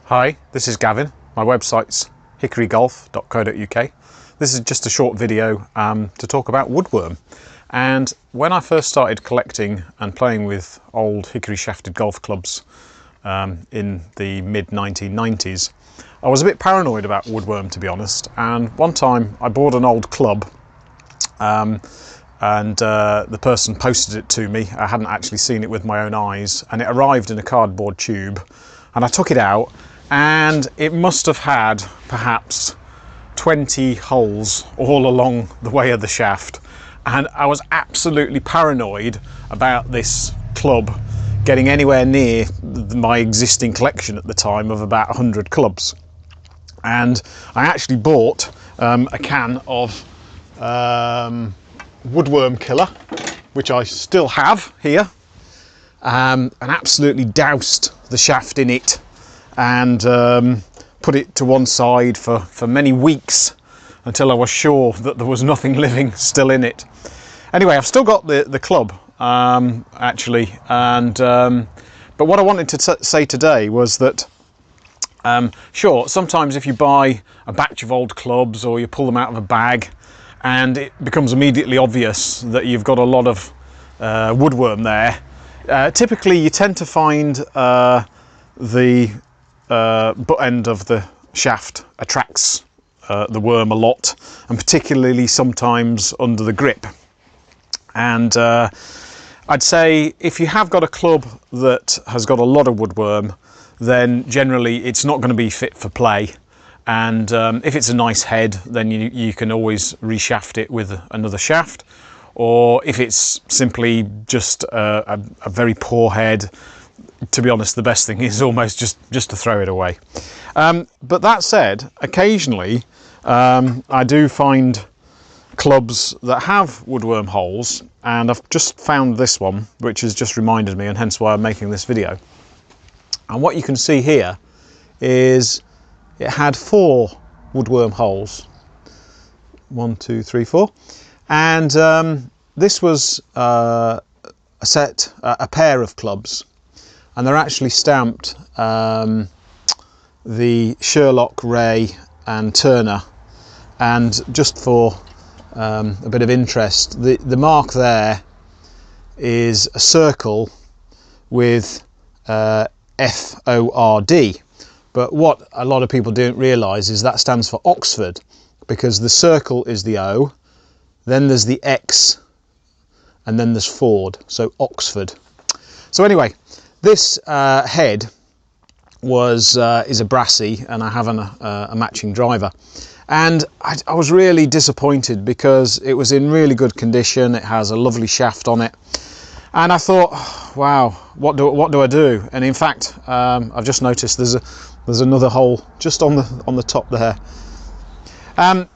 Hi, this is Gavin. My website's hickorygolf.co.uk. This is just a short video to talk about woodworm. And when I first started collecting and playing with old hickory shafted golf clubs in the mid 1990s, I was a bit paranoid about woodworm, to be honest. And one time I bought an old club and the person posted it to me. I hadn't actually seen it with my own eyes, and it arrived in a cardboard tube, and I took it out and it must have had perhaps 20 holes all along the way of the shaft, and I was absolutely paranoid about this club getting anywhere near my existing collection at the time of about 100 clubs. And I actually bought a can of woodworm killer, which I still have here, and absolutely doused the shaft in it and put it to one side for many weeks until I was sure that there was nothing living still in it. Anyway, I've still got the club actually, and but what I wanted to say today was that sure, sometimes if you buy a batch of old clubs or you pull them out of a bag and it becomes immediately obvious that you've got a lot of woodworm there, typically you tend to find the butt end of the shaft attracts the worm a lot, and particularly sometimes under the grip. And I'd say if you have got a club that has got a lot of woodworm, then generally it's not going to be fit for play. And if it's a nice head, then you can always reshaft it with another shaft. Or if it's simply just a very poor head, to be honest, the best thing is almost just to throw it away. But that said, occasionally I do find clubs that have woodworm holes, and I've just found this one, which has just reminded me, and hence why I'm making this video. And what you can see here is it had 4 woodworm holes. 1, 2, 3, 4. And this was a pair of clubs, and they're actually stamped the Sherlock, Ray and Turner. And just for a bit of interest, the mark there is a circle with F-O-R-D. But what a lot of people don't realise is that stands for Oxford, because the circle is the O, then there's the X, and then there's Ford, so Oxford. So anyway, this head is a brassy, and I have a matching driver. And I was really disappointed because it was in really good condition. It has a lovely shaft on it. And I thought, wow, what do I do? And in fact, I've just noticed there's another hole just on the top there.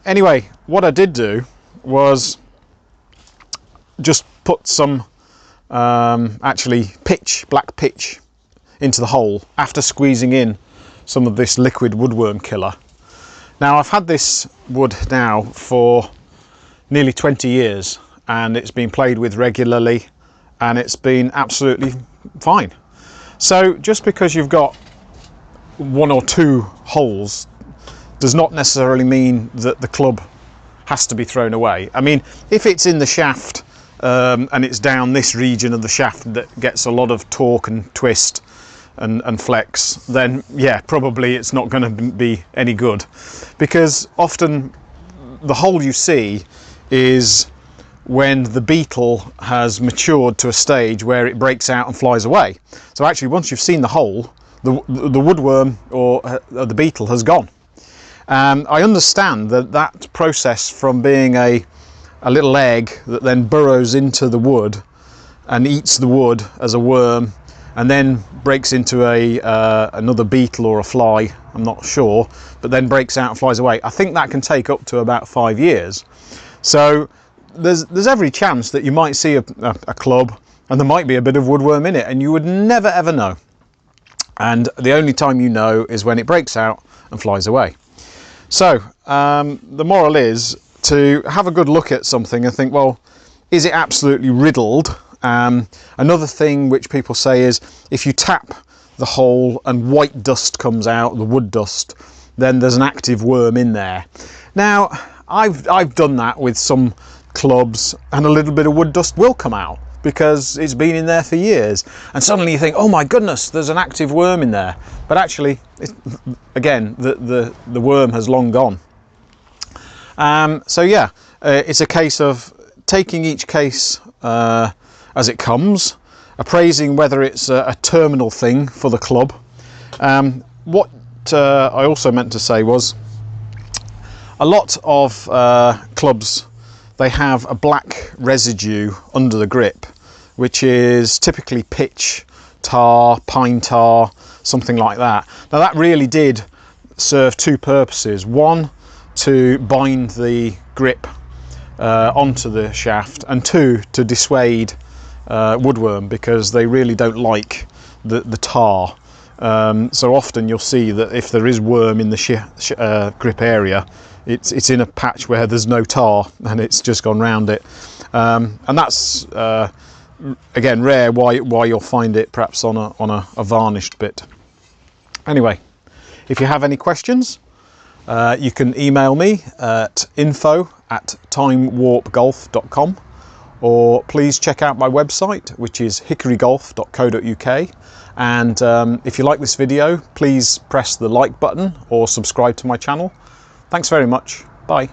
Anyway, what I did do was just put some actually black pitch into the hole after squeezing in some of this liquid woodworm killer. Now, I've had this wood now for nearly 20 years, and it's been played with regularly, and it's been absolutely fine. So just because you've got 1 or 2 holes does not necessarily mean that the club has to be thrown away. I mean, if it's in the shaft and it's down this region of the shaft that gets a lot of torque and twist and flex, then yeah, probably it's not going to be any good, because often the hole you see is when the beetle has matured to a stage where it breaks out and flies away. So actually, once you've seen the hole, the woodworm or the beetle has gone. I understand that process from being a little egg that then burrows into the wood and eats the wood as a worm, and then breaks into another beetle or a fly, I'm not sure, but then breaks out and flies away. I think that can take up to about 5 years. So there's every chance that you might see a club and there might be a bit of woodworm in it, and you would never ever know. And the only time you know is when it breaks out and flies away. So the moral is to have a good look at something and think, well, is it absolutely riddled? Another thing which people say is if you tap the hole and white dust comes out, the wood dust, then there's an active worm in there. Now, I've done that with some clubs, and a little bit of wood dust will come out because it's been in there for years, and suddenly you think, oh my goodness, there's an active worm in there, but actually again the worm has long gone. So yeah, it's a case of taking each case as it comes, appraising whether it's a terminal thing for the club. What I also meant to say was, a lot of clubs, they have a black residue under the grip, which is typically pitch, tar, pine tar, something like that. Now that really did serve two purposes. One, to bind the grip onto the shaft, and two, to dissuade woodworm, because they really don't like the tar. So often you'll see that if there is worm in the grip area, it's in a patch where there's no tar and it's just gone round it, and that's again rare, why you'll find it perhaps on a varnished bit. Anyway, if you have any questions, you can email me at info@timewarpgolf.com, or please check out my website, which is hickorygolf.co.uk. And if you like this video, please press the like button or subscribe to my channel. Thanks very much. Bye.